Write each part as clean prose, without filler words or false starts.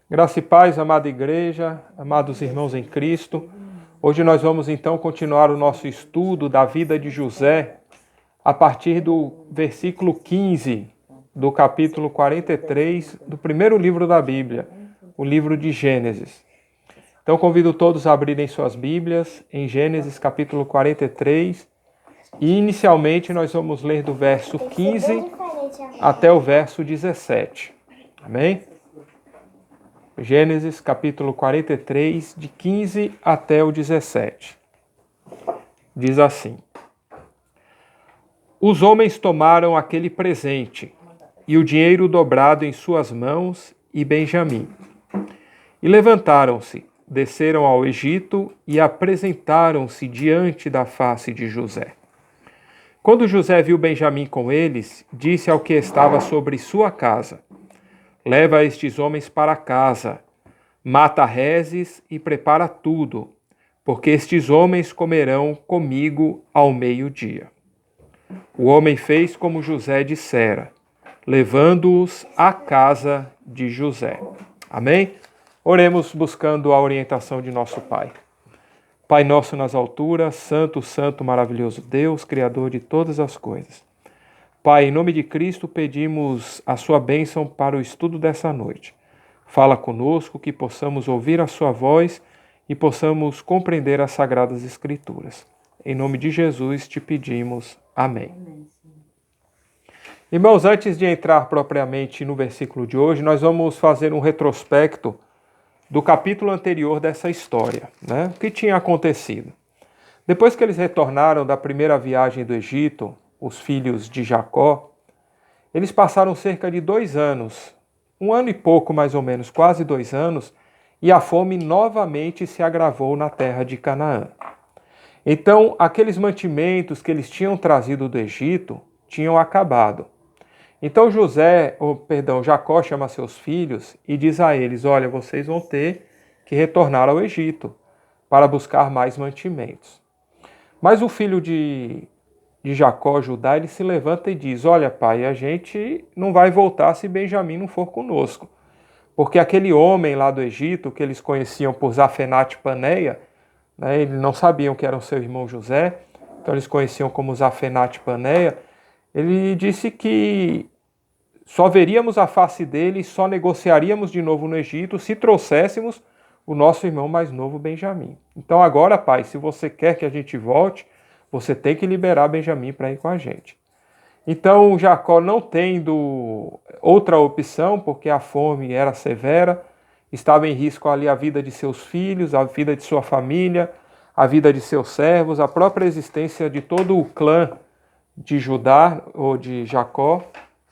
Graça e paz, amada igreja, amados irmãos em Cristo. Hoje nós vamos então continuar o nosso estudo da vida de José a partir do versículo 15 do capítulo 43 do primeiro livro da Bíblia, o livro de Gênesis. Então convido todos a abrirem suas Bíblias em Gênesis capítulo 43 e inicialmente nós vamos ler do verso 15 até o verso 17. Amém? Gênesis capítulo 43, de 15 até o 17. Diz assim: Os homens tomaram aquele presente, e o dinheiro dobrado em suas mãos, e Benjamim. E levantaram-se, desceram ao Egito, e apresentaram-se diante da face de José. Quando José viu Benjamim com eles, disse ao que estava sobre sua casa: Leva estes homens para casa, mata reses e prepara tudo, porque estes homens comerão comigo ao meio-dia. O homem fez como José dissera, levando-os à casa de José. Amém? Oremos buscando a orientação de nosso Pai. Pai nosso nas alturas, santo, santo, maravilhoso Deus, Criador de todas as coisas. Pai, em nome de Cristo, pedimos a sua bênção para o estudo dessa noite. Fala conosco, que possamos ouvir a sua voz e possamos compreender as Sagradas Escrituras. Em nome de Jesus te pedimos. Amém. Irmãos, antes de entrar propriamente no versículo de hoje, nós vamos fazer um retrospecto do capítulo anterior dessa história, né? O que tinha acontecido? Depois que eles retornaram da primeira viagem do Egito, os filhos de Jacó, eles passaram cerca de 2 anos, 1 ano e pouco mais ou menos, quase 2 anos, e a fome novamente se agravou na terra de Canaã. Então, aqueles mantimentos que eles tinham trazido do Egito tinham acabado. Então Jacó chama seus filhos e diz a eles: olha, vocês vão ter que retornar ao Egito para buscar mais mantimentos. Mas o filho de Jacó, Judá, ele se levanta e diz: olha, pai, a gente não vai voltar se Benjamim não for conosco. Porque aquele homem lá do Egito, que eles conheciam por Zafenate-Paneia, né, eles não sabiam que era o seu irmão José, então eles conheciam como Zafenate-Paneia, ele disse que só veríamos a face dele, só negociaríamos de novo no Egito se trouxéssemos o nosso irmão mais novo, Benjamim. Então agora, pai, se você quer que a gente volte, você tem que liberar Benjamim para ir com a gente. Então Jacó, não tendo outra opção, porque a fome era severa, estava em risco ali a vida de seus filhos, a vida de sua família, a vida de seus servos, a própria existência de todo o clã de Judá ou de Jacó.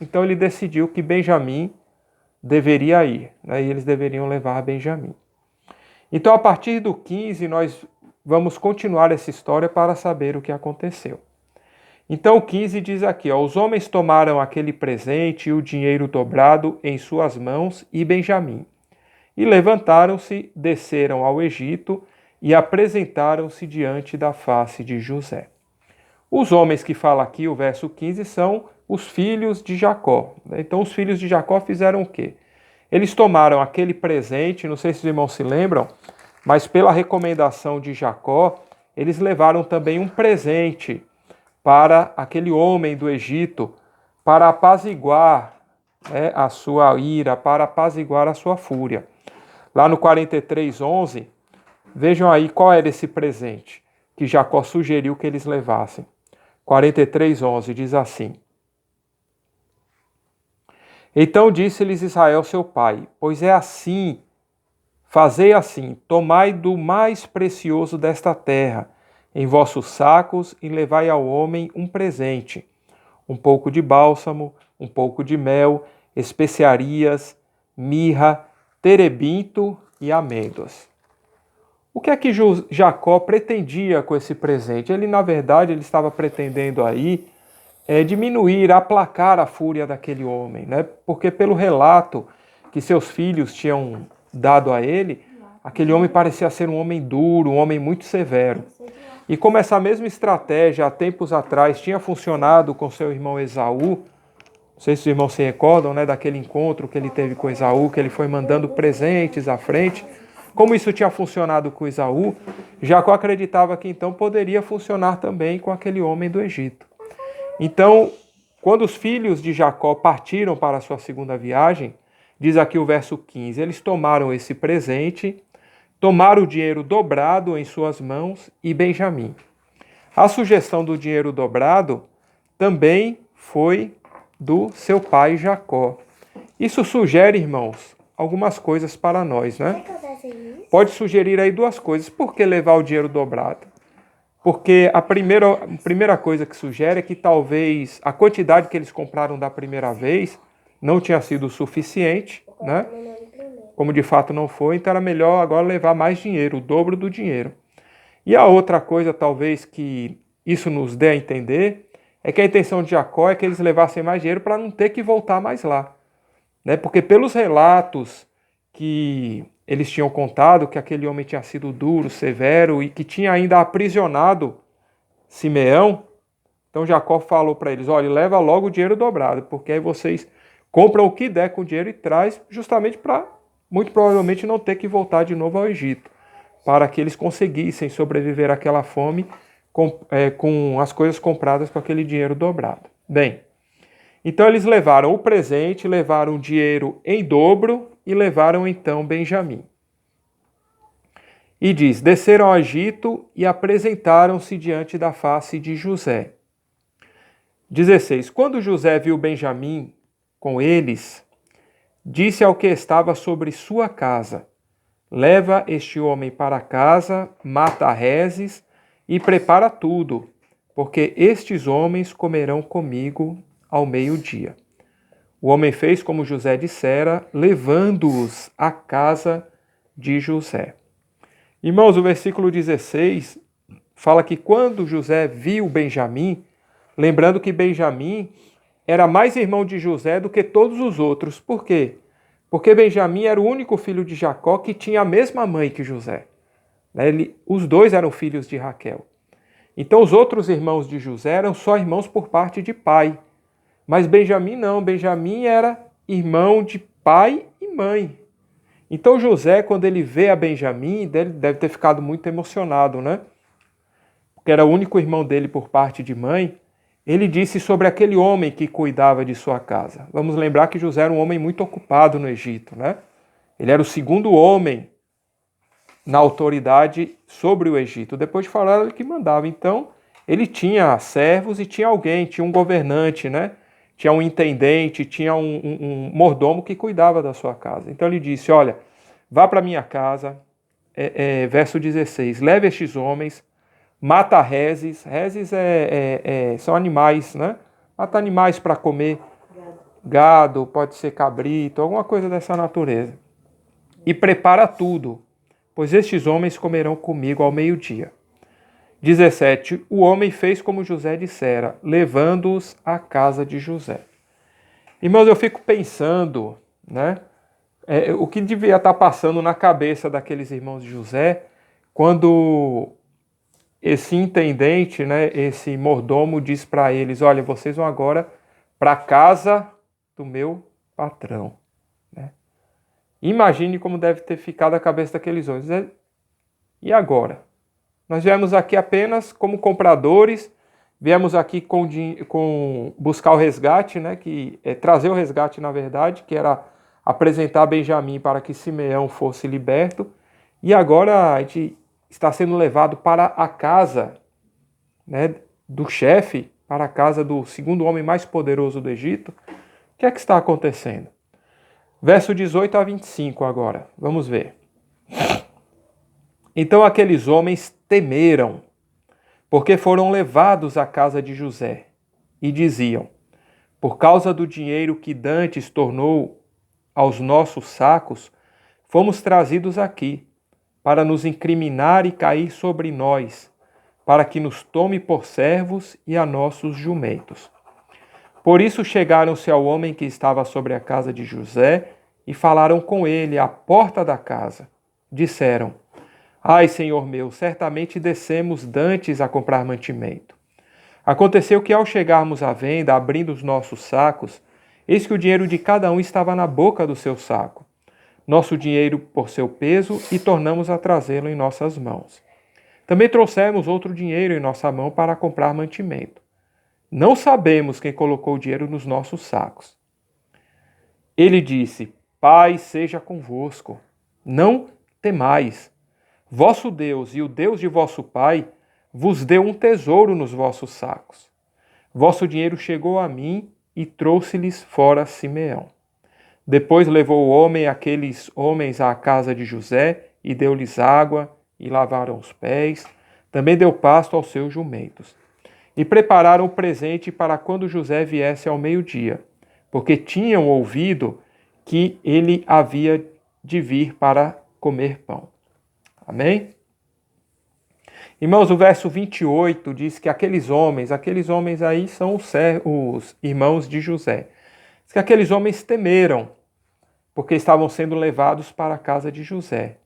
Então ele decidiu que Benjamim deveria ir, né, e eles deveriam levar Benjamim. Então a partir do 15 nós vamos continuar essa história para saber o que aconteceu. Então o 15 diz aqui: os homens tomaram aquele presente e o dinheiro dobrado em suas mãos e Benjamim. E levantaram-se, desceram ao Egito e apresentaram-se diante da face de José. Os homens que fala aqui, o verso 15, são os filhos de Jacó. Então os filhos de Jacó fizeram o quê? Eles tomaram aquele presente, não sei se os irmãos se lembram, mas pela recomendação de Jacó, eles levaram também um presente para aquele homem do Egito, para apaziguar, né, a sua ira, para apaziguar a sua fúria. Lá no 43:11, vejam aí qual era esse presente que Jacó sugeriu que eles levassem. 43:11 diz assim: Então disse-lhes Israel seu pai: Pois é assim, fazei assim, tomai do mais precioso desta terra em vossos sacos e levai ao homem um presente, um pouco de bálsamo, um pouco de mel, especiarias, mirra, terebinto e amêndoas. O que é que Jacó pretendia com esse presente? Ele, na verdade, ele estava pretendendo aí diminuir, aplacar a fúria daquele homem, né? Porque pelo relato que seus filhos tinham dado a ele, aquele homem parecia ser um homem duro, um homem muito severo. E como essa mesma estratégia há tempos atrás tinha funcionado com seu irmão Esaú, Não sei se os irmãos se recordam, né, daquele encontro que ele teve com Esaú, que ele foi mandando presentes à frente. Como isso tinha funcionado com Esaú, Jacó acreditava que então poderia funcionar também com aquele homem do Egito. Então, quando os filhos de Jacó partiram para a sua segunda viagem, diz aqui o verso 15, eles tomaram esse presente, tomaram o dinheiro dobrado em suas mãos e Benjamim. A sugestão do dinheiro dobrado também foi do seu pai Jacó. Isso sugere, irmãos, algumas coisas para nós, né? Pode sugerir aí duas coisas. Por que levar o dinheiro dobrado? Porque a primeira coisa que sugere é que talvez a quantidade que eles compraram da primeira vez não tinha sido suficiente, né? Como de fato não foi, então era melhor agora levar mais dinheiro, o dobro do dinheiro. E a outra coisa, talvez, que isso nos dê a entender, é que a intenção de Jacó é que eles levassem mais dinheiro para não ter que voltar mais lá, né? Porque pelos relatos que eles tinham contado, que aquele homem tinha sido duro, severo e que tinha ainda aprisionado Simeão, então Jacó falou para eles, olha, leva logo o dinheiro dobrado, porque aí vocês compram o que der com o dinheiro e traz justamente para, muito provavelmente, não ter que voltar de novo ao Egito, para que eles conseguissem sobreviver àquela fome com as coisas compradas com aquele dinheiro dobrado. Bem, então eles levaram o presente, levaram o dinheiro em dobro e levaram então Benjamim. E diz, desceram ao Egito e apresentaram-se diante da face de José. 16. Quando José viu Benjamim com eles, disse ao que estava sobre sua casa, leva este homem para casa, mata reses e prepara tudo, porque estes homens comerão comigo ao meio-dia. O homem fez como José dissera, levando-os à casa de José. Irmãos, o versículo 16 fala que quando José viu Benjamim, lembrando que Benjamim era mais irmão de José do que todos os outros. Por quê? Porque Benjamim era o único filho de Jacó que tinha a mesma mãe que José. Os dois eram filhos de Raquel. Então os outros irmãos de José eram só irmãos por parte de pai. Mas Benjamim não, Benjamim era irmão de pai e mãe. Então José, quando ele vê a Benjamim, deve ter ficado muito emocionado, né? Porque era o único irmão dele por parte de mãe. Ele disse sobre aquele homem que cuidava de sua casa. Vamos lembrar que José era um homem muito ocupado no Egito, né? Ele era o segundo homem na autoridade sobre o Egito. Depois de falar, ele que mandava. Então, ele tinha servos e tinha alguém, tinha um governante, né? Tinha um intendente, tinha um mordomo que cuidava da sua casa. Então ele disse, olha, vá para minha casa, verso 16, leve estes homens, mata reses, reses são animais, né? Mata animais para comer, gado, pode ser cabrito, alguma coisa dessa natureza. E prepara tudo, pois estes homens comerão comigo ao meio-dia. 17. O homem fez como José dissera, levando-os à casa de José. Irmãos, eu fico pensando, né? O que devia estar passando na cabeça daqueles irmãos de José quando esse intendente, né, esse mordomo diz para eles, olha, vocês vão agora para a casa do meu patrão. Né? Imagine como deve ter ficado a cabeça daqueles homens. E agora? Nós viemos aqui apenas como compradores, viemos aqui com buscar o resgate, né, trazer o resgate, na verdade, que era apresentar Benjamim para que Simeão fosse liberto. E agora a gente está sendo levado para a casa, né, do chefe, para a casa do segundo homem mais poderoso do Egito. O que é que está acontecendo? Verso 18 a 25 agora, vamos ver. Então aqueles homens temeram, porque foram levados à casa de José, e diziam, por causa do dinheiro que dantes tornou aos nossos sacos, fomos trazidos aqui, para nos incriminar e cair sobre nós, para que nos tome por servos e a nossos jumentos. Por isso chegaram-se ao homem que estava sobre a casa de José, e falaram com ele à porta da casa. Disseram, ai, senhor meu, certamente descemos dantes a comprar mantimento. Aconteceu que ao chegarmos à venda, abrindo os nossos sacos, eis que o dinheiro de cada um estava na boca do seu saco. Nosso dinheiro por seu peso, e tornamos a trazê-lo em nossas mãos. Também trouxemos outro dinheiro em nossa mão para comprar mantimento. Não sabemos quem colocou o dinheiro nos nossos sacos. Ele disse: Paz seja convosco. Não temais. Vosso Deus e o Deus de vosso Pai vos deu um tesouro nos vossos sacos. Vosso dinheiro chegou a mim e trouxe-lhes fora Simeão. Depois levou o homem aqueles homens à casa de José e deu-lhes água e lavaram os pés. Também deu pasto aos seus jumentos. E prepararam o presente para quando José viesse ao meio-dia, porque tinham ouvido que ele havia de vir para comer pão. Amém? Irmãos, o verso 28 diz que aqueles homens aí são os irmãos de José. Diz que aqueles homens temeram, porque estavam sendo levados para a casa de José.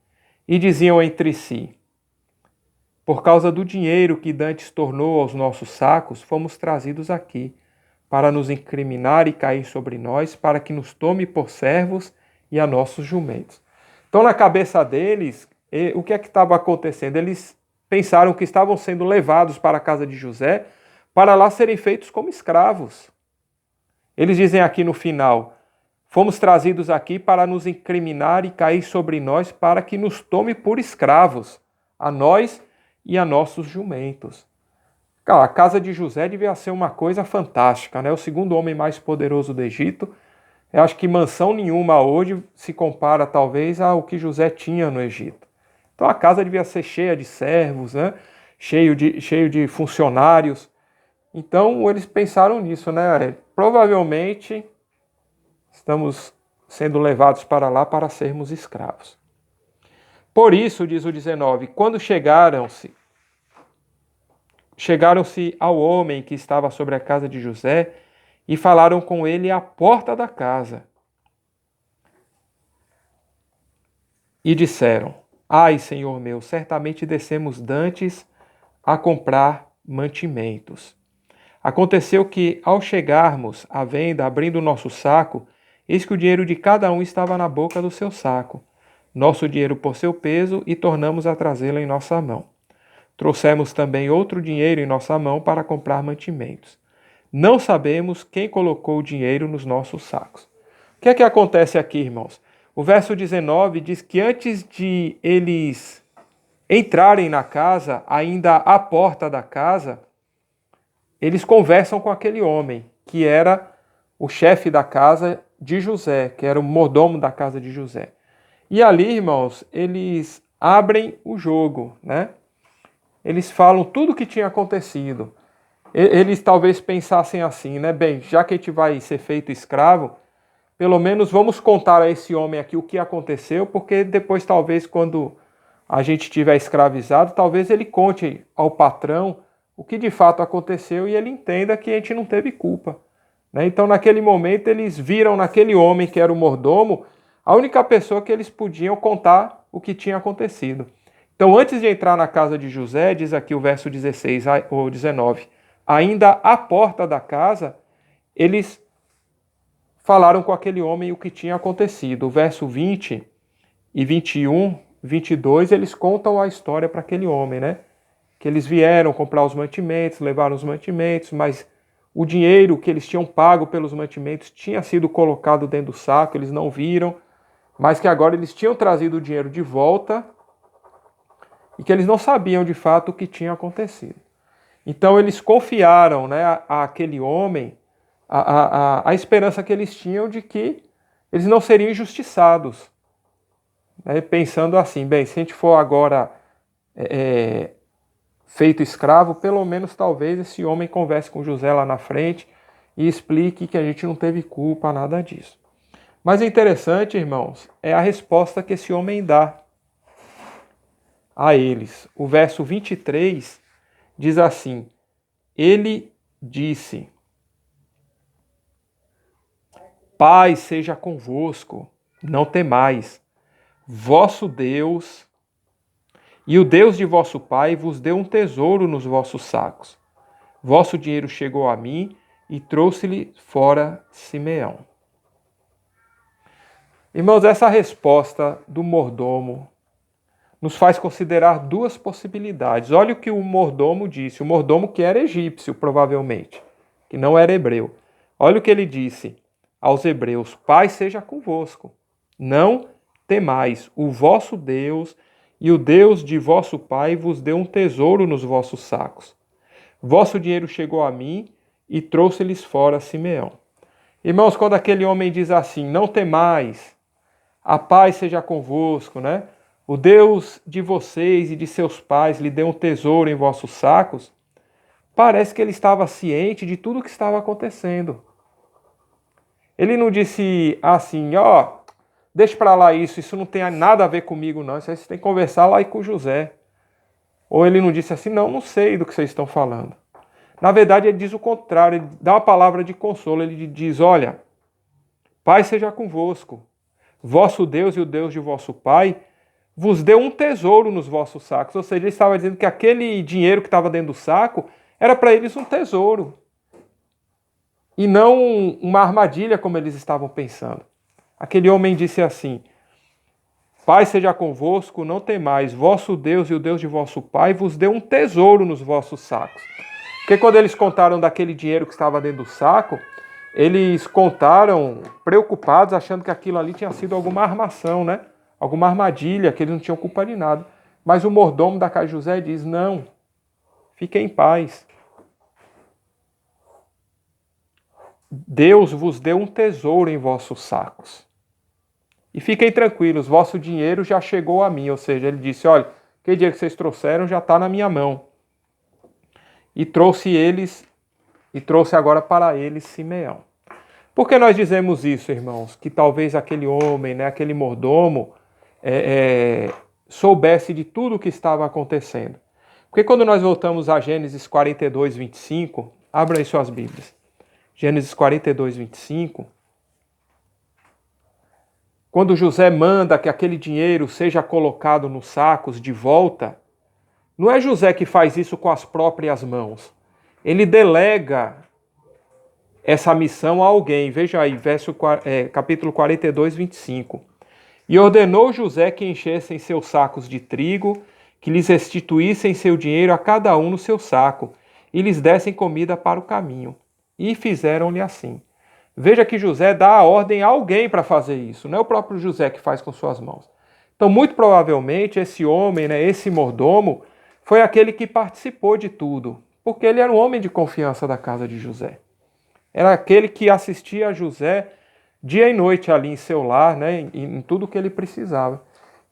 E diziam entre si: por causa do dinheiro que dantes tornou aos nossos sacos, fomos trazidos aqui, para nos incriminar e cair sobre nós, para que nos tome por servos e a nossos jumentos. Então, na cabeça deles, o que é que estava acontecendo? Eles pensaram que estavam sendo levados para a casa de José, para lá serem feitos como escravos. Eles dizem aqui no final: fomos trazidos aqui para nos incriminar e cair sobre nós, para que nos tome por escravos, a nós e a nossos jumentos. A casa de José devia ser uma coisa fantástica, né? O segundo homem mais poderoso do Egito. Eu acho que mansão nenhuma hoje se compara talvez ao que José tinha no Egito. Então a casa devia ser cheia de servos, né? cheio de funcionários. Então eles pensaram nisso, né? Provavelmente estamos sendo levados para lá para sermos escravos. Por isso, diz o 19, quando chegaram-se ao homem que estava sobre a casa de José e falaram com ele à porta da casa. E disseram: Ai, Senhor meu, certamente descemos dantes a comprar mantimentos. Aconteceu que, ao chegarmos à venda, abrindo o nosso saco, eis que o dinheiro de cada um estava na boca do seu saco, nosso dinheiro por seu peso, e tornamos a trazê-lo em nossa mão. Trouxemos também outro dinheiro em nossa mão para comprar mantimentos. Não sabemos quem colocou o dinheiro nos nossos sacos. O que é que acontece aqui, irmãos? O verso 19 diz que antes de eles entrarem na casa, ainda à porta da casa, eles conversam com aquele homem, que era o chefe da casa de José, que era o mordomo da casa de José. E ali, irmãos, eles abrem o jogo, né? Eles falam tudo o que tinha acontecido. Eles talvez pensassem assim, né? Bem, já que a gente vai ser feito escravo, pelo menos vamos contar a esse homem aqui o que aconteceu, porque depois talvez quando a gente estiver escravizado, talvez ele conte ao patrão o que de fato aconteceu e ele entenda que a gente não teve culpa, né? Então naquele momento eles viram naquele homem que era o mordomo a única pessoa que eles podiam contar o que tinha acontecido. Então antes de entrar na casa de José, diz aqui o verso 16 ou 19, ainda à porta da casa, eles falaram com aquele homem o que tinha acontecido. O verso 20 e 21, 22, eles contam a história para aquele homem, né? Que eles vieram comprar os mantimentos, levaram os mantimentos, mas o dinheiro que eles tinham pago pelos mantimentos tinha sido colocado dentro do saco, eles não viram, mas que agora eles tinham trazido o dinheiro de volta e que eles não sabiam de fato o que tinha acontecido. Então eles confiaram, né, àquele homem a esperança que eles tinham de que eles não seriam injustiçados. Né, pensando assim, bem, se a gente for agora feito escravo, pelo menos talvez esse homem converse com José lá na frente e explique que a gente não teve culpa, nada disso. Mas é interessante, irmãos, é a resposta que esse homem dá a eles. O verso 23 diz assim: ele disse: Paz seja convosco, não temais. Vosso Deus e o Deus de vosso Pai vos deu um tesouro nos vossos sacos. Vosso dinheiro chegou a mim e trouxe-lhe fora Simeão. Irmãos, essa resposta do mordomo nos faz considerar duas possibilidades. Olha o que o mordomo disse, o mordomo que era egípcio, provavelmente, que não era hebreu. Olha o que ele disse aos hebreus: Paz seja convosco, não temais, o vosso Deus e o Deus de vosso pai vos deu um tesouro nos vossos sacos. Vosso dinheiro chegou a mim e trouxe-lhes fora Simeão. Irmãos, quando aquele homem diz assim, não temais, a paz seja convosco, né? O Deus de vocês e de seus pais lhe deu um tesouro em vossos sacos. Parece que ele estava ciente de tudo o que estava acontecendo. Ele não disse assim, ó, deixa para lá isso não tem nada a ver comigo não, isso aí você tem que conversar lá com José. Ou ele não disse assim, não sei do que vocês estão falando. Na verdade, ele diz o contrário, ele dá uma palavra de consolo, ele diz, olha, paz seja convosco. Vosso Deus e o Deus de vosso pai vos deu um tesouro nos vossos sacos. Ou seja, ele estava dizendo que aquele dinheiro que estava dentro do saco era para eles um tesouro. E não uma armadilha como eles estavam pensando. Aquele homem disse assim, paz seja convosco, não temais, vosso Deus e o Deus de vosso pai vos deu um tesouro nos vossos sacos. Porque quando eles contaram daquele dinheiro que estava dentro do saco, eles contaram preocupados, achando que aquilo ali tinha sido alguma armação, né? Alguma armadilha, que eles não tinham culpa de nada. Mas o mordomo da casa de José diz, não, fiquem em paz. Deus vos deu um tesouro em vossos sacos. E fiquem tranquilos, vosso dinheiro já chegou a mim. Ou seja, ele disse, olha, aquele dinheiro que vocês trouxeram já está na minha mão. E trouxe agora para eles Simeão. Por que nós dizemos isso, irmãos? Que talvez aquele homem, né, aquele mordomo, soubesse de tudo o que estava acontecendo. Porque quando nós voltamos a Gênesis 42, 25, abra aí suas Bíblias. Gênesis 42, 25. Quando José manda que aquele dinheiro seja colocado nos sacos de volta, não é José que faz isso com as próprias mãos. Ele delega essa missão a alguém. Veja aí, capítulo 42, 25. E ordenou José que enchessem seus sacos de trigo, que lhes restituíssem seu dinheiro a cada um no seu saco, e lhes dessem comida para o caminho. E fizeram-lhe assim. Veja que José dá a ordem a alguém para fazer isso, não é o próprio José que faz com suas mãos. Então, muito provavelmente, esse homem, né, esse mordomo, foi aquele que participou de tudo, porque ele era um homem de confiança da casa de José. Era aquele que assistia a José dia e noite ali em seu lar, né, em tudo que ele precisava.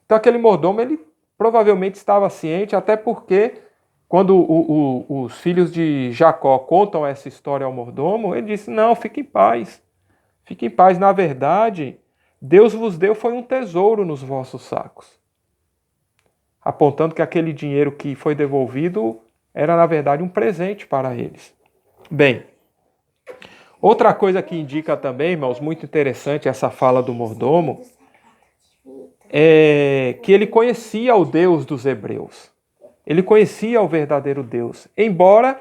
Então, aquele mordomo, ele provavelmente estava ciente, até porque quando os filhos de Jacó contam essa história ao mordomo, ele disse, não, fique em paz. Fique em paz. Na verdade, Deus vos deu foi um tesouro nos vossos sacos. Apontando que aquele dinheiro que foi devolvido era, na verdade, um presente para eles. Bem, outra coisa que indica também, irmãos, muito interessante essa fala do mordomo, é que ele conhecia o Deus dos hebreus. Ele conhecia o verdadeiro Deus, embora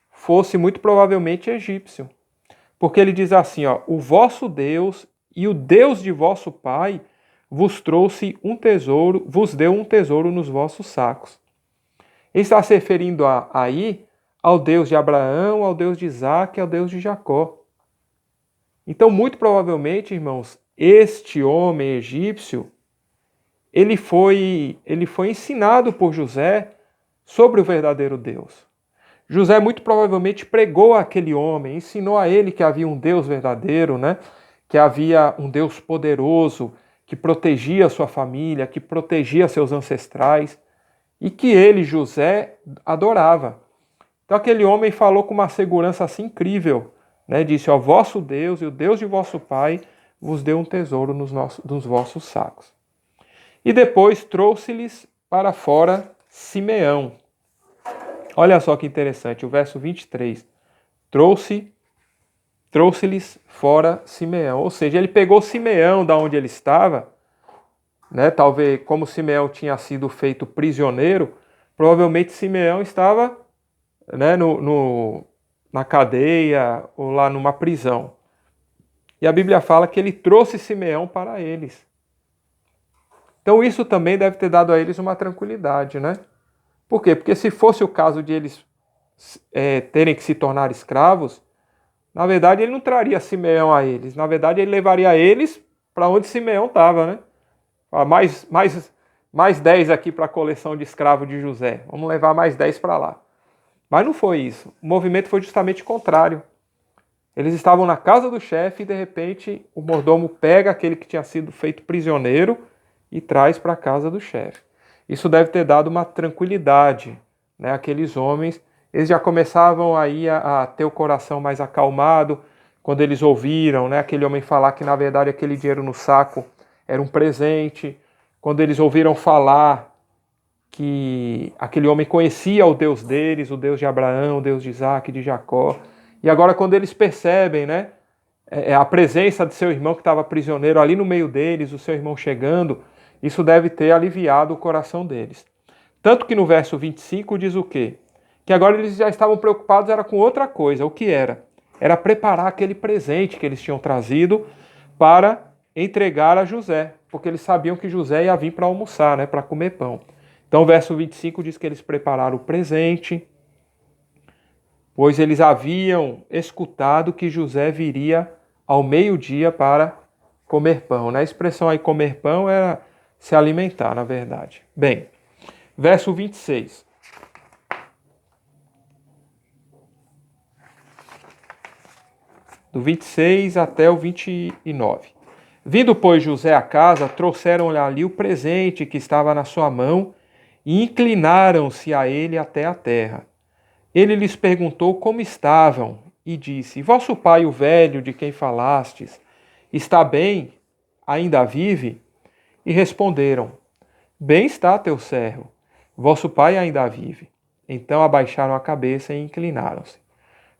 fosse muito provavelmente egípcio. Porque ele diz assim, ó, o vosso Deus e o Deus de vosso pai vos trouxe um tesouro, vos deu um tesouro nos vossos sacos. Ele está se referindo aí ao Deus de Abraão, ao Deus de Isaac e ao Deus de Jacó. Então, muito provavelmente, irmãos, este homem egípcio, ele foi ensinado por José sobre o verdadeiro Deus. José muito provavelmente pregou àquele homem, ensinou a ele que havia um Deus verdadeiro, né? Que havia um Deus poderoso, que protegia a sua família, que protegia seus ancestrais, e que ele, José, adorava. Então aquele homem falou com uma segurança assim incrível, né? Disse, ó, vosso Deus e o Deus de vosso pai vos deu um tesouro nos vossos sacos. E depois trouxe-lhes para fora Simeão. Olha só que interessante, o verso 23. Trouxe-lhes fora Simeão. Ou seja, ele pegou Simeão da onde ele estava, né? Talvez como Simeão tinha sido feito prisioneiro, provavelmente Simeão estava, né, na cadeia ou lá numa prisão. E a Bíblia fala que ele trouxe Simeão para eles. Então isso também deve ter dado a eles uma tranquilidade, né? Por quê? Porque se fosse o caso de eles terem que se tornar escravos, na verdade ele não traria Simeão a eles. Na verdade ele levaria eles para onde Simeão estava, né? Mais 10 aqui para a coleção de escravos de José. Vamos levar mais 10 para lá. Mas não foi isso. O movimento foi justamente o contrário. Eles estavam na casa do chefe e, de repente, o mordomo pega aquele que tinha sido feito prisioneiro e traz para a casa do chefe. Isso deve ter dado uma tranquilidade, né? Aqueles homens, eles já começavam aí a ter o coração mais acalmado quando eles ouviram, né, aquele homem falar que, na verdade, aquele dinheiro no saco era um presente. Quando eles ouviram falar que aquele homem conhecia o Deus deles, o Deus de Abraão, o Deus de Isaac, de Jacó. E agora quando eles percebem, né, a presença de seu irmão que estava prisioneiro ali no meio deles, o seu irmão chegando, isso deve ter aliviado o coração deles. Tanto que no verso 25 diz o quê? Que agora eles já estavam preocupados era com outra coisa. O que era? Era preparar aquele presente que eles tinham trazido para entregar a José, porque eles sabiam que José ia vir para almoçar, né, para comer pão. Então o verso 25 diz que eles prepararam o presente, pois eles haviam escutado que José viria ao meio-dia para comer pão. A expressão aí comer pão era se alimentar, na verdade. Bem, verso 26. Do 26 até o 29. Vindo, pois, José à casa, trouxeram-lhe ali o presente que estava na sua mão e inclinaram-se a ele até a terra. Ele lhes perguntou como estavam e disse: Vosso pai, o velho de quem falastes, está bem? Ainda vive? E responderam: Bem está teu servo. Vosso pai ainda vive. Então abaixaram a cabeça e inclinaram-se.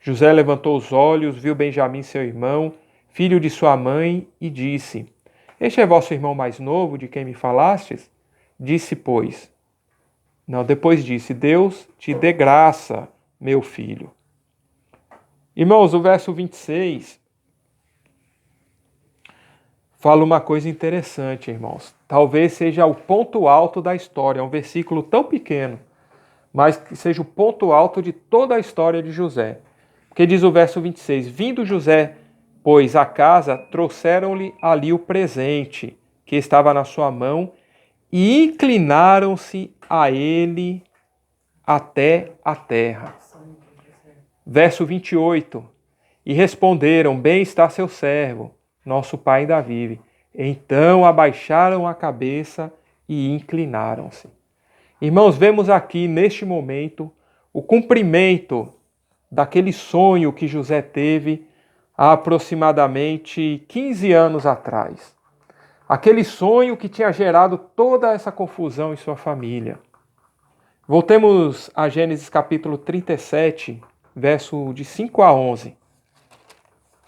José levantou os olhos, viu Benjamim, seu irmão, filho de sua mãe, e disse: Este é vosso irmão mais novo, de quem me falastes? Depois disse: Deus te dê graça, meu filho. Irmãos, o verso 26 fala uma coisa interessante, irmãos. Talvez seja o ponto alto da história. É um versículo tão pequeno, mas que seja o ponto alto de toda a história de José. Porque diz o verso 26, vindo José, pois, à casa, trouxeram-lhe ali o presente que estava na sua mão e inclinaram-se a ele até a terra. Verso 28, e responderam, bem está seu servo, nosso pai ainda vive. Então abaixaram a cabeça e inclinaram-se. Irmãos, vemos aqui neste momento o cumprimento daquele sonho que José teve há aproximadamente 15 anos atrás. Aquele sonho que tinha gerado toda essa confusão em sua família. Voltemos a Gênesis capítulo 37, verso de 5 a 11.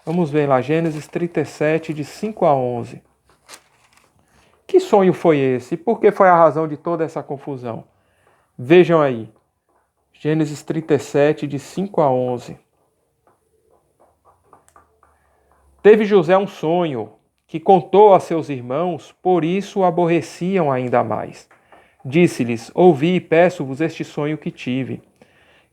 Vamos ver lá, Gênesis 37, de 5 a 11. Que sonho foi esse? Por que foi a razão de toda essa confusão? Vejam aí. Gênesis 37, de 5 a 11. Teve José um sonho que contou a seus irmãos, por isso o aborreciam ainda mais. Disse-lhes, ouvi e peço-vos este sonho que tive.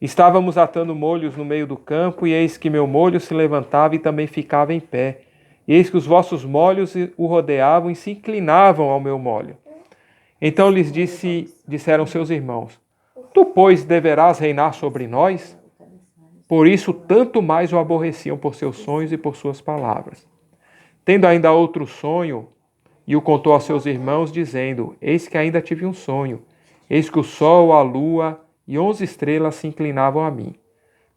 Estávamos atando molhos no meio do campo, e eis que meu molho se levantava e também ficava em pé. E eis que os vossos molhos o rodeavam e se inclinavam ao meu molho. Então lhes disseram seus irmãos, tu, pois, deverás reinar sobre nós? Por isso, tanto mais o aborreciam por seus sonhos e por suas palavras. Tendo ainda outro sonho, e o contou a seus irmãos, dizendo, eis que ainda tive um sonho. Eis que o sol, a lua e 11 estrelas se inclinavam a mim.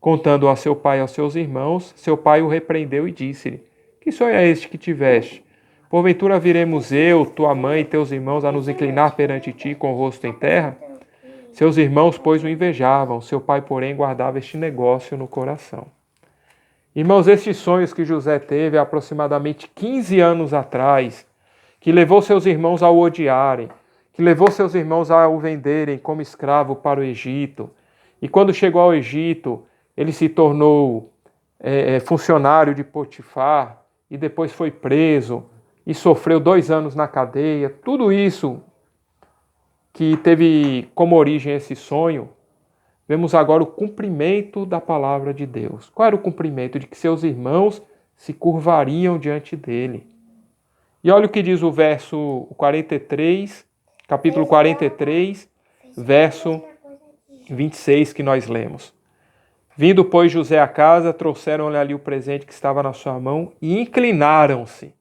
Contando a seu pai e aos seus irmãos, seu pai o repreendeu e disse-lhe, que sonho é este que tiveste? Porventura viremos eu, tua mãe e teus irmãos a nos inclinar perante ti com o rosto em terra? Seus irmãos, pois, o invejavam, seu pai, porém, guardava este negócio no coração. Irmãos, estes sonhos que José teve há aproximadamente 15 anos atrás, que levou seus irmãos a o odiarem, que levou seus irmãos a o venderem como escravo para o Egito, e quando chegou ao Egito, ele se tornou funcionário de Potifar, e depois foi preso e sofreu 2 anos na cadeia, tudo isso que teve como origem esse sonho, vemos agora o cumprimento da palavra de Deus. Qual era o cumprimento? De que seus irmãos se curvariam diante dele. E olha o que diz o verso 43, capítulo 43, verso 26 que nós lemos. Vindo, pois, José à casa, trouxeram-lhe ali o presente que estava na sua mão e inclinaram-se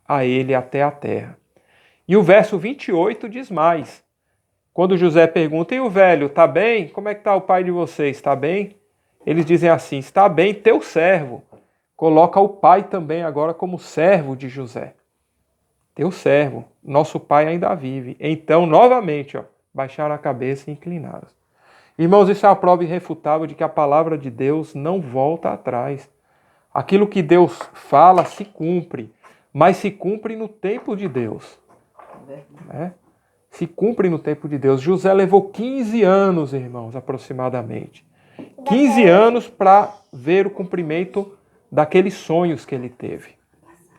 a ele até a terra. E o verso 28 diz mais. Quando José pergunta, e o velho, está bem? Como é que está o pai de vocês? Está bem? Eles dizem assim, está bem teu servo. Coloca o pai também agora como servo de José. Teu servo, nosso pai ainda vive. Então, novamente, baixaram a cabeça e inclinaram. Irmãos, isso é a prova irrefutável de que a palavra de Deus não volta atrás. Aquilo que Deus fala se cumpre, mas se cumpre no tempo de Deus. Se cumpre no tempo de Deus. José levou 15 anos, irmãos, aproximadamente. 15 anos para ver o cumprimento daqueles sonhos que ele teve.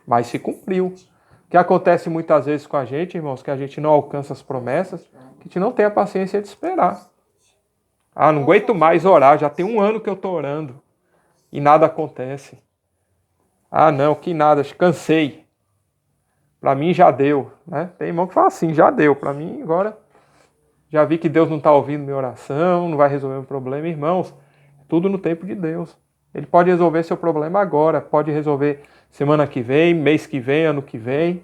Mas se cumpriu. O que acontece muitas vezes com a gente, irmãos, que a gente não alcança as promessas, que a gente não tem a paciência de esperar. Não aguento mais orar, já tem 1 ano que eu estou orando e nada acontece. Não, que nada, cansei. Para mim já deu, né? Tem irmão que fala assim, já deu. Para mim agora, já vi que Deus não está ouvindo minha oração, não vai resolver o problema. Irmãos, tudo no tempo de Deus. Ele pode resolver seu problema agora, pode resolver semana que vem, mês que vem, ano que vem.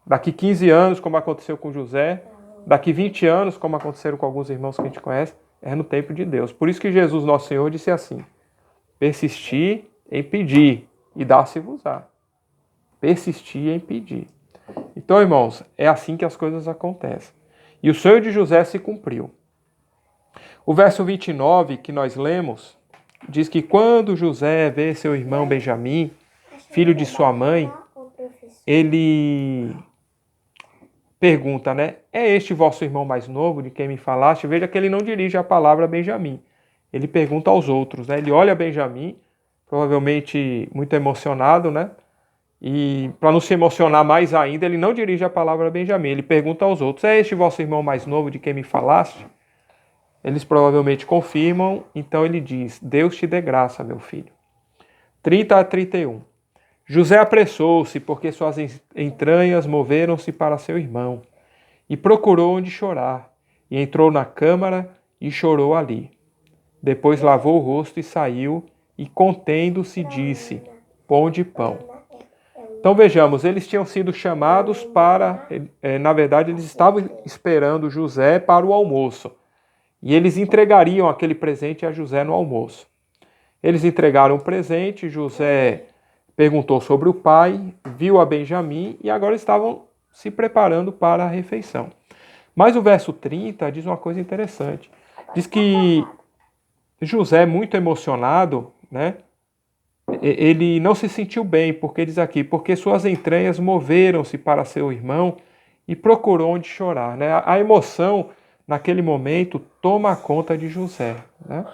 Daqui 15 anos, como aconteceu com José. Daqui 20 anos, como aconteceram com alguns irmãos que a gente conhece. É no tempo de Deus. Por isso que Jesus, nosso Senhor, disse assim, persistir em pedir e dar-se-vos-á. Persistir em pedir. Então, irmãos, é assim que as coisas acontecem. E o sonho de José se cumpriu. O verso 29 que nós lemos, diz que quando José vê seu irmão Benjamim, filho de sua mãe, ele pergunta, né? É este vosso irmão mais novo, de quem me falaste? Veja que ele não dirige a palavra a Benjamim. Ele pergunta aos outros, né? Ele olha a Benjamim, provavelmente muito emocionado, né? E para não se emocionar mais ainda, ele não dirige a palavra a Benjamim. Ele pergunta aos outros, é este vosso irmão mais novo de quem me falaste? Eles provavelmente confirmam, então ele diz, Deus te dê graça, meu filho. 30 a 31. José apressou-se, porque suas entranhas moveram-se para seu irmão, e procurou onde chorar, e entrou na câmara e chorou ali. Depois lavou o rosto e saiu, e contendo-se disse, ponde pão. Então vejamos, eles tinham sido chamados para, na verdade eles estavam esperando José para o almoço, e eles entregariam aquele presente a José no almoço. Eles entregaram o presente, José perguntou sobre o pai, viu a Benjamim e agora estavam se preparando para a refeição. Mas o verso 30 diz uma coisa interessante. Diz que José, muito emocionado, né, ele não se sentiu bem, porque diz aqui, porque suas entranhas moveram-se para seu irmão e procurou onde chorar. Né? A emoção, naquele momento, toma conta de José. Né?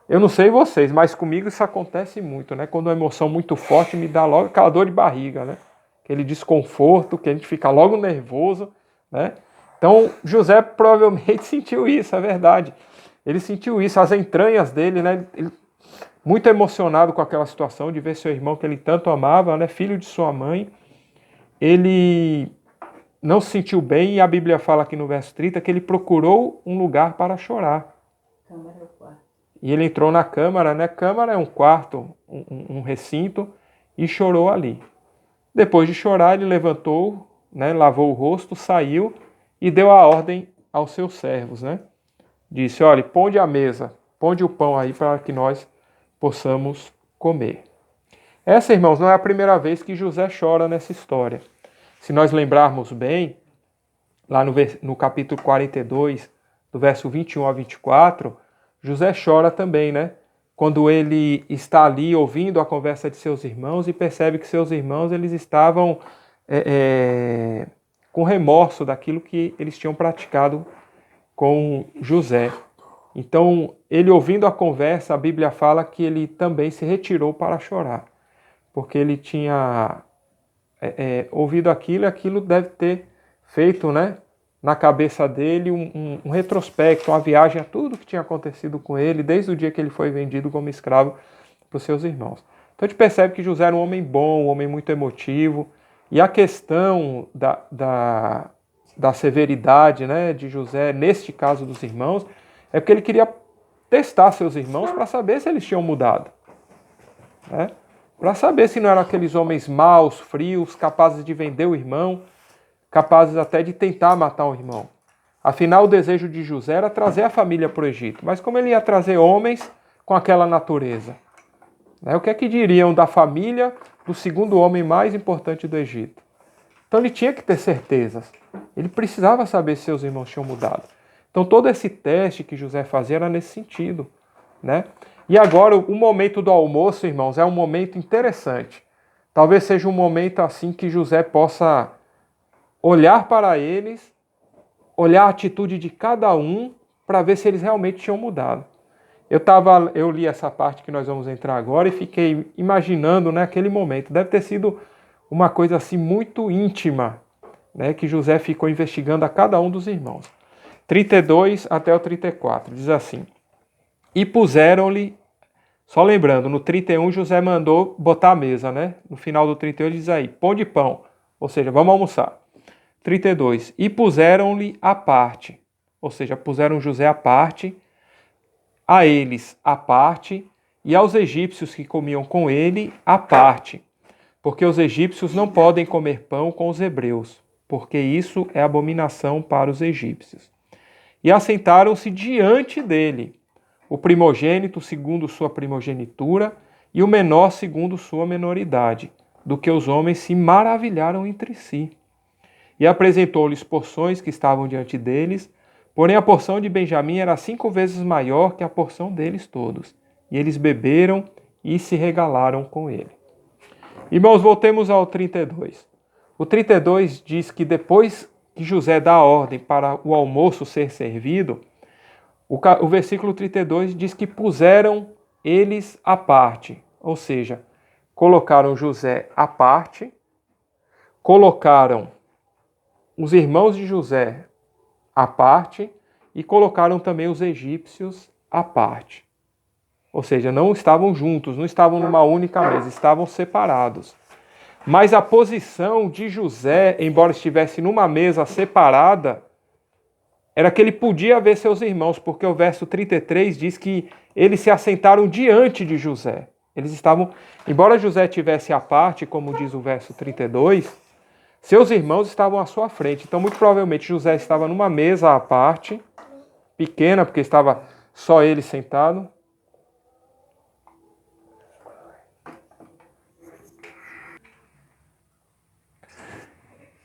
Eu não sei vocês, mas comigo isso acontece muito, né? Quando a emoção muito forte me dá logo aquela dor de barriga, né? Aquele desconforto, que a gente fica logo nervoso, né? Então, José provavelmente sentiu isso, é verdade. Ele sentiu isso, as entranhas dele, né? Ele, muito emocionado com aquela situação de ver seu irmão que ele tanto amava, né? Filho de sua mãe. Ele não se sentiu bem e a Bíblia fala aqui no verso 30 que ele procurou um lugar para chorar. E ele entrou na câmara, né? Câmara é um quarto, um recinto, e chorou ali. Depois de chorar, ele levantou, né? Lavou o rosto, saiu e deu a ordem aos seus servos, né? Disse, olha, ponde a mesa, ponde o pão aí para que nós possamos comer. Essa, irmãos, não é a primeira vez que José chora nessa história. Se nós lembrarmos bem, lá no capítulo 42, do verso 21 a 24, José chora também, né? Quando ele está ali ouvindo a conversa de seus irmãos e percebe que seus irmãos eles estavam com remorso daquilo que eles tinham praticado com José. Então, ele ouvindo a conversa, a Bíblia fala que ele também se retirou para chorar, porque ele tinha ouvido aquilo, e aquilo deve ter feito, né, na cabeça dele um retrospecto, uma viagem a tudo que tinha acontecido com ele, desde o dia que ele foi vendido como escravo para os seus irmãos. Então a gente percebe que José era um homem bom, um homem muito emotivo, e a questão da severidade, né, de José, neste caso dos irmãos, é porque ele queria testar seus irmãos para saber se eles tinham mudado, né? Para saber se não eram aqueles homens maus, frios, capazes de vender o irmão, capazes até de tentar matar o irmão. Afinal, o desejo de José era trazer a família para o Egito. Mas como ele ia trazer homens com aquela natureza? O que é que diriam da família do segundo homem mais importante do Egito? Então ele tinha que ter certezas. Ele precisava saber se seus irmãos tinham mudado. Então todo esse teste que José fazia era nesse sentido, né? E agora, o momento do almoço, irmãos, é um momento interessante. Talvez seja um momento assim que José possa olhar para eles, olhar a atitude de cada um, para ver se eles realmente tinham mudado. Eu li essa parte que nós vamos entrar agora e fiquei imaginando, né, aquele momento. Deve ter sido uma coisa assim muito íntima, né, que José ficou investigando a cada um dos irmãos. 32 até o 34, diz assim: E puseram-lhe, só lembrando, no 31 José mandou botar a mesa, né? No final do 31 ele diz aí, pão de pão, ou seja, vamos almoçar. 32, e puseram-lhe à parte, ou seja, puseram José à parte, a eles à parte, e aos egípcios que comiam com ele à parte, porque os egípcios não podem comer pão com os hebreus, porque isso é abominação para os egípcios. E assentaram-se diante dele, o primogênito segundo sua primogenitura, e o menor segundo sua menoridade, do que os homens se maravilharam entre si. E apresentou-lhes porções que estavam diante deles, porém a porção de Benjamim era 5 vezes maior que a porção deles todos. E eles beberam e se regalaram com ele. Irmãos, voltemos ao 32. O 32 diz que depois que José dá a ordem para o almoço ser servido, o versículo 32 diz que puseram eles à parte, ou seja, colocaram José à parte, colocaram os irmãos de José à parte e colocaram também os egípcios à parte. Ou seja, não estavam juntos, não estavam numa única mesa, estavam separados. Mas a posição de José, embora estivesse numa mesa separada, era que ele podia ver seus irmãos, porque o verso 33 diz que eles se assentaram diante de José. Eles estavam, embora José tivesse à parte, como diz o verso 32, seus irmãos estavam à sua frente. Então, muito provavelmente, José estava numa mesa à parte, pequena, porque estava só ele sentado.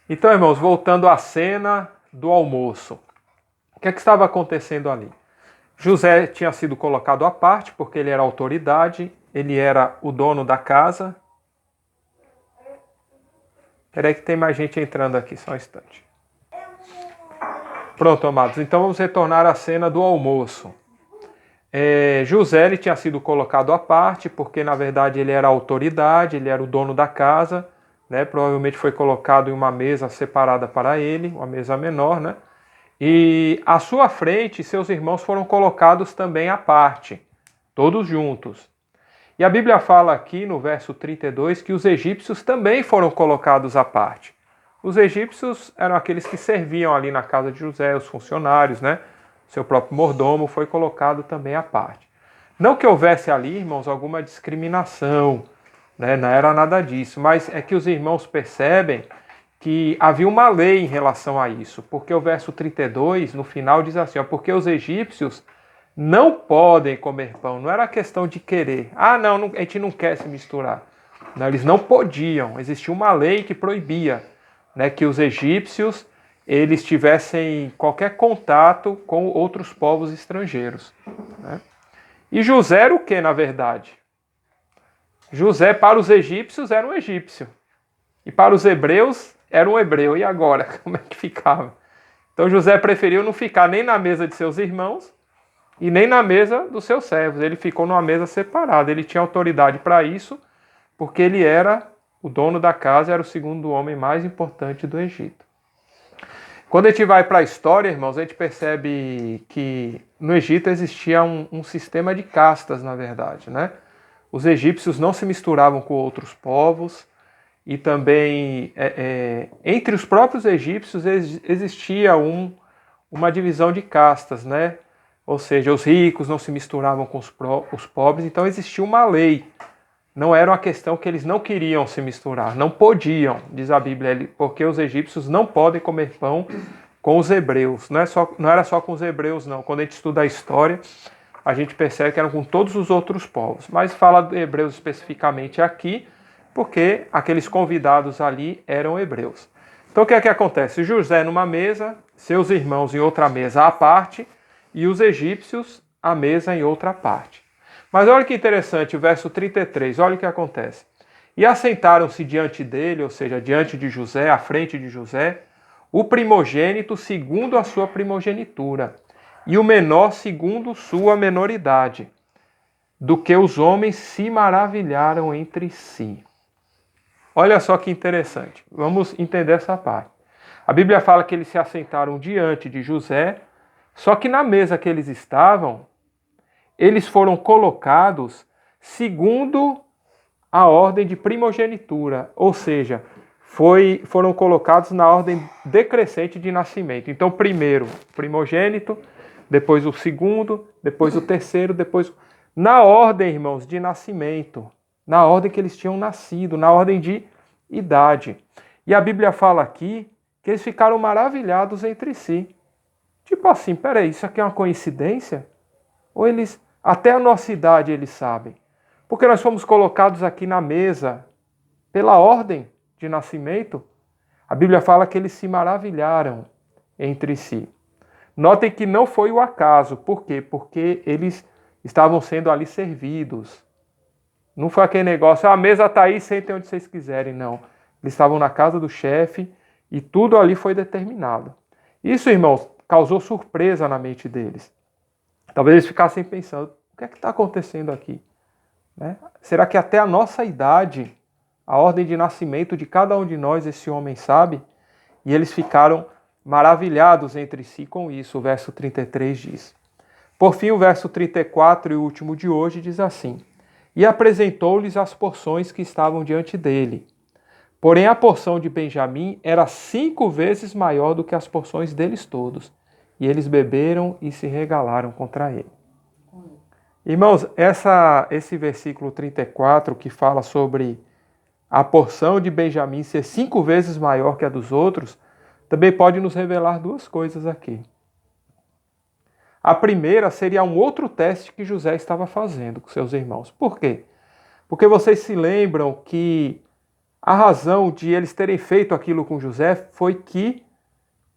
Então, irmãos, voltando à cena do almoço. O que é que estava acontecendo ali? José tinha sido colocado à parte, porque ele era autoridade, ele era o dono da casa. Espera aí que tem mais gente entrando aqui, só um instante. Pronto, amados, então vamos retornar à cena do almoço. José ele tinha sido colocado à parte, porque na verdade ele era a autoridade, ele era o dono da casa, né? Provavelmente foi colocado em uma mesa separada para ele, uma mesa menor, né? E à sua frente, seus irmãos foram colocados também à parte, todos juntos. E a Bíblia fala aqui no verso 32 que os egípcios também foram colocados à parte. Os egípcios eram aqueles que serviam ali na casa de José, os funcionários, né? Seu próprio mordomo foi colocado também à parte. Não que houvesse ali, irmãos, alguma discriminação, né? Não era nada disso, mas é que os irmãos percebem que havia uma lei em relação a isso, porque o verso 32, no final, diz assim, porque os egípcios não podem comer pão, não era questão de querer. Não, a gente não quer se misturar. Não, eles não podiam, existia uma lei que proibia, né, que os egípcios eles tivessem qualquer contato com outros povos estrangeiros, né? E José era o que, na verdade? José, para os egípcios, era um egípcio. E para os hebreus, era um hebreu. E agora, como é que ficava? Então José preferiu não ficar nem na mesa de seus irmãos, e nem na mesa dos seus servos. Ele ficou numa mesa separada. Ele tinha autoridade para isso, porque ele era o dono da casa, era o segundo homem mais importante do Egito. Quando a gente vai para a história, irmãos, a gente percebe que no Egito existia um sistema de castas, na verdade, né? Os egípcios não se misturavam com outros povos e também entre os próprios egípcios existia uma divisão de castas, né? Ou seja, os ricos não se misturavam com os pobres, então existia uma lei. Não era uma questão que eles não queriam se misturar, não podiam, diz a Bíblia, porque os egípcios não podem comer pão com os hebreus. Não era só com os hebreus, não. Quando a gente estuda a história, a gente percebe que eram com todos os outros povos. Mas fala de hebreus especificamente aqui, porque aqueles convidados ali eram hebreus. Então o que é que acontece? José numa mesa, seus irmãos em outra mesa à parte, e os egípcios à mesa em outra parte. Mas olha que interessante, o verso 33, olha o que acontece. E assentaram-se diante dele, ou seja, diante de José, à frente de José, o primogênito segundo a sua primogenitura, e o menor segundo sua menoridade, do que os homens se maravilharam entre si. Olha só que interessante, vamos entender essa parte. A Bíblia fala que eles se assentaram diante de José, só que na mesa que eles estavam, eles foram colocados segundo a ordem de primogenitura, ou seja, foram colocados na ordem decrescente de nascimento. Então, primeiro o primogênito, depois o segundo, depois o terceiro, depois... Na ordem, irmãos, de nascimento, na ordem que eles tinham nascido, na ordem de idade. E a Bíblia fala aqui que eles ficaram maravilhados entre si. Tipo assim, peraí, isso aqui é uma coincidência? Ou eles... Até a nossa idade eles sabem. Porque nós fomos colocados aqui na mesa pela ordem de nascimento. A Bíblia fala que eles se maravilharam entre si. Notem que não foi o acaso. Por quê? Porque eles estavam sendo ali servidos. Não foi aquele negócio, a mesa está aí, sentem onde vocês quiserem. Não. Eles estavam na casa do chefe e tudo ali foi determinado. Isso, irmãos, causou surpresa na mente deles. Talvez eles ficassem pensando, o que é que está acontecendo aqui? Né? Será que até a nossa idade, a ordem de nascimento de cada um de nós, esse homem sabe? E eles ficaram maravilhados entre si com isso, o verso 33 diz. Por fim, o verso 34 e o último de hoje diz assim, e apresentou-lhes as porções que estavam diante dele. Porém, a porção de Benjamim era 5 vezes maior do que as porções deles todos. E eles beberam e se regalaram contra ele. Irmãos, esse versículo 34, que fala sobre a porção de Benjamim ser 5 vezes maior que a dos outros, também pode nos revelar duas coisas aqui. A primeira seria um outro teste que José estava fazendo com seus irmãos. Por quê? Porque vocês se lembram que a razão de eles terem feito aquilo com José foi que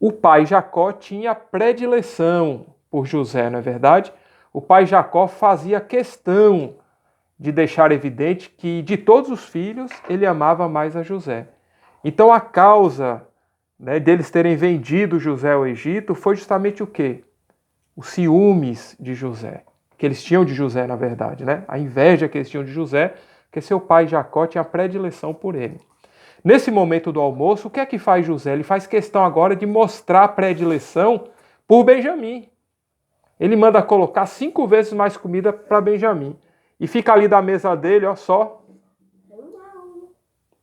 o pai Jacó tinha predileção por José, não é verdade? O pai Jacó fazia questão de deixar evidente que de todos os filhos ele amava mais a José. Então a causa, né, deles terem vendido José ao Egito foi justamente o quê? Os ciúmes de José, que eles tinham de José, na verdade, né? A inveja que eles tinham de José, porque seu pai Jacó tinha predileção por ele. Nesse momento do almoço, o que é que faz José? Ele faz questão agora de mostrar a predileção por Benjamim. Ele manda colocar 5 vezes mais comida para Benjamim. E fica ali da mesa dele, ó, só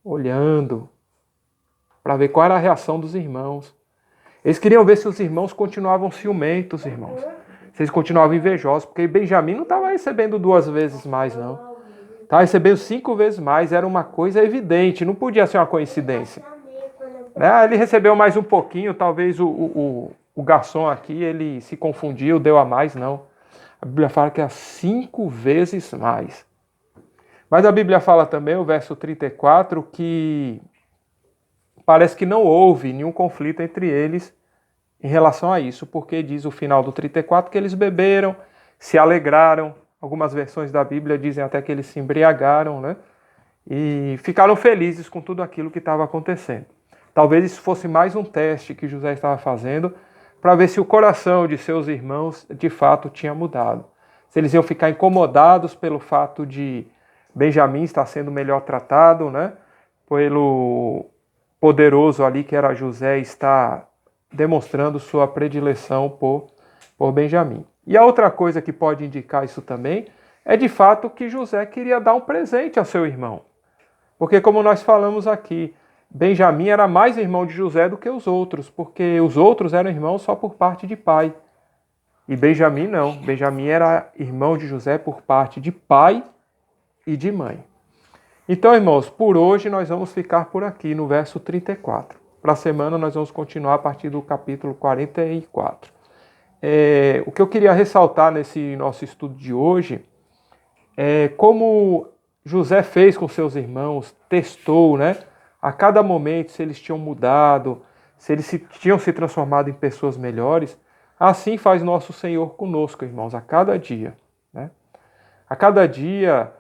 olhando para ver qual era a reação dos irmãos. Eles queriam ver se os irmãos continuavam ciumentos, irmãos. Se eles continuavam invejosos, porque Benjamim não estava recebendo 2 vezes mais, não. Estava recebendo 5 vezes mais, era uma coisa evidente, não podia ser uma coincidência. Ele recebeu mais um pouquinho, talvez o garçom aqui, ele se confundiu, deu a mais, não. A Bíblia fala que é 5 vezes mais. Mas a Bíblia fala também, o verso 34, que parece que não houve nenhum conflito entre eles em relação a isso, porque diz o final do 34 que eles beberam, se alegraram. Algumas versões da Bíblia dizem até que eles se embriagaram, né? E ficaram felizes com tudo aquilo que estava acontecendo. Talvez isso fosse mais um teste que José estava fazendo para ver se o coração de seus irmãos de fato tinha mudado. Se eles iam ficar incomodados pelo fato de Benjamim estar sendo melhor tratado, né? Pelo poderoso ali que era José estar demonstrando sua predileção por Benjamim. E a outra coisa que pode indicar isso também é de fato que José queria dar um presente ao seu irmão. Porque como nós falamos aqui, Benjamim era mais irmão de José do que os outros, porque os outros eram irmãos só por parte de pai. E Benjamim não. Benjamim era irmão de José por parte de pai e de mãe. Então, irmãos, por hoje nós vamos ficar por aqui no verso 34. Para a semana nós vamos continuar a partir do capítulo 44. O que eu queria ressaltar nesse nosso estudo de hoje é como José fez com seus irmãos, testou, né? A cada momento se eles tinham mudado, se eles tinham se transformado em pessoas melhores. Assim faz nosso Senhor conosco, irmãos, a cada dia, né? A cada dia,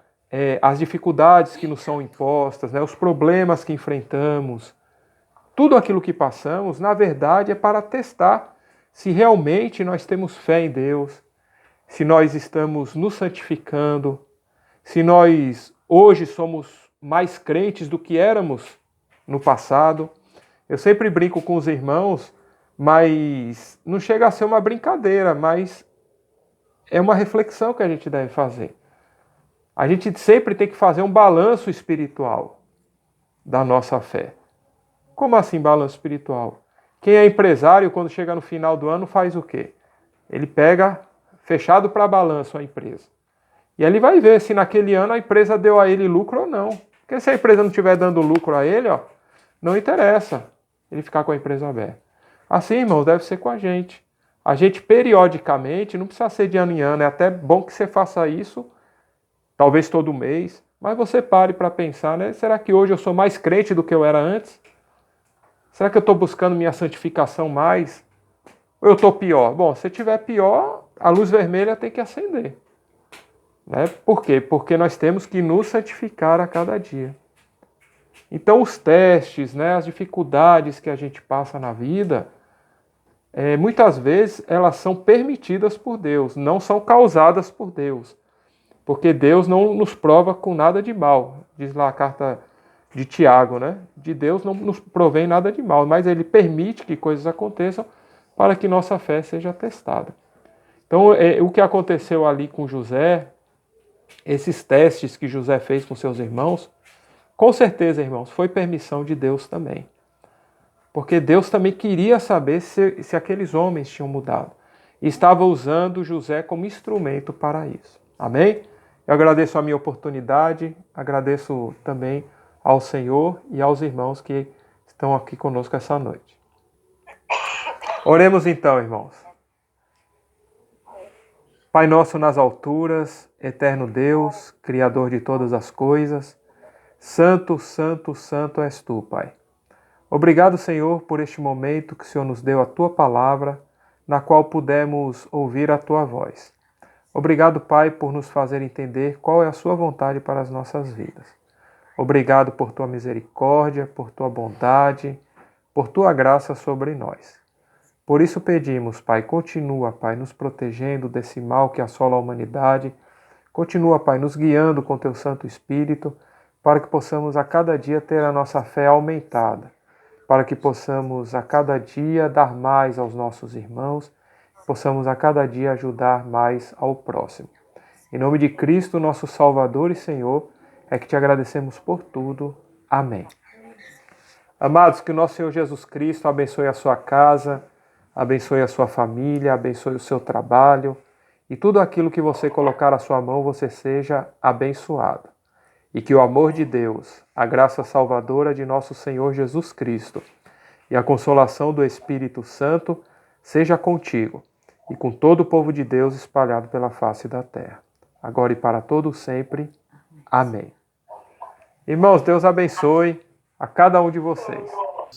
as dificuldades que nos são impostas, né? Os problemas que enfrentamos, tudo aquilo que passamos, na verdade, é para testar se realmente nós temos fé em Deus, se nós estamos nos santificando, se nós hoje somos mais crentes do que éramos no passado. Eu sempre brinco com os irmãos, mas não chega a ser uma brincadeira, mas é uma reflexão que a gente deve fazer. A gente sempre tem que fazer um balanço espiritual da nossa fé. Como assim balanço espiritual? Quem é empresário, quando chega no final do ano, faz o quê? Ele pega fechado para balanço a empresa. E ele vai ver se naquele ano a empresa deu a ele lucro ou não. Porque se a empresa não estiver dando lucro a ele, não interessa ele ficar com a empresa aberta. Assim, irmãos, deve ser com a gente. A gente, periodicamente, não precisa ser de ano em ano, é até bom que você faça isso, talvez todo mês, mas você pare para pensar, né? Será que hoje eu sou mais crente do que eu era antes? Será que eu estou buscando minha santificação mais? Ou eu estou pior? Bom, se estiver pior, a luz vermelha tem que acender. Né? Por quê? Porque nós temos que nos santificar a cada dia. Então os testes, né, as dificuldades que a gente passa na vida, muitas vezes elas são permitidas por Deus, não são causadas por Deus. Porque Deus não nos prova com nada de mal. Diz lá a carta de Tiago, né? De Deus não nos provém nada de mal, mas Ele permite que coisas aconteçam para que nossa fé seja testada. Então o que aconteceu ali com José, esses testes que José fez com seus irmãos, com certeza, irmãos, foi permissão de Deus também. Porque Deus também queria saber se aqueles homens tinham mudado. E estava usando José como instrumento para isso. Amém? Eu agradeço a minha oportunidade, agradeço também ao Senhor e aos irmãos que estão aqui conosco essa noite. Oremos então, irmãos. Pai nosso nas alturas, eterno Deus, Criador de todas as coisas, Santo, Santo, Santo és Tu, Pai. Obrigado, Senhor, por este momento que o Senhor nos deu a Tua palavra, na qual pudemos ouvir a Tua voz. Obrigado, Pai, por nos fazer entender qual é a Sua vontade para as nossas vidas. Obrigado por Tua misericórdia, por Tua bondade, por Tua graça sobre nós. Por isso pedimos, Pai, continua, Pai, nos protegendo desse mal que assola a humanidade. Continua, Pai, nos guiando com Teu Santo Espírito, para que possamos a cada dia ter a nossa fé aumentada, para que possamos a cada dia dar mais aos nossos irmãos, possamos a cada dia ajudar mais ao próximo. Em nome de Cristo, nosso Salvador e Senhor, é que te agradecemos por tudo. Amém. Amados, que o nosso Senhor Jesus Cristo abençoe a sua casa, abençoe a sua família, abençoe o seu trabalho e tudo aquilo que você colocar à sua mão, você seja abençoado. E que o amor de Deus, a graça salvadora de nosso Senhor Jesus Cristo e a consolação do Espírito Santo seja contigo e com todo o povo de Deus espalhado pela face da terra, agora e para todo sempre. Amém. Irmãos, Deus abençoe a cada um de vocês.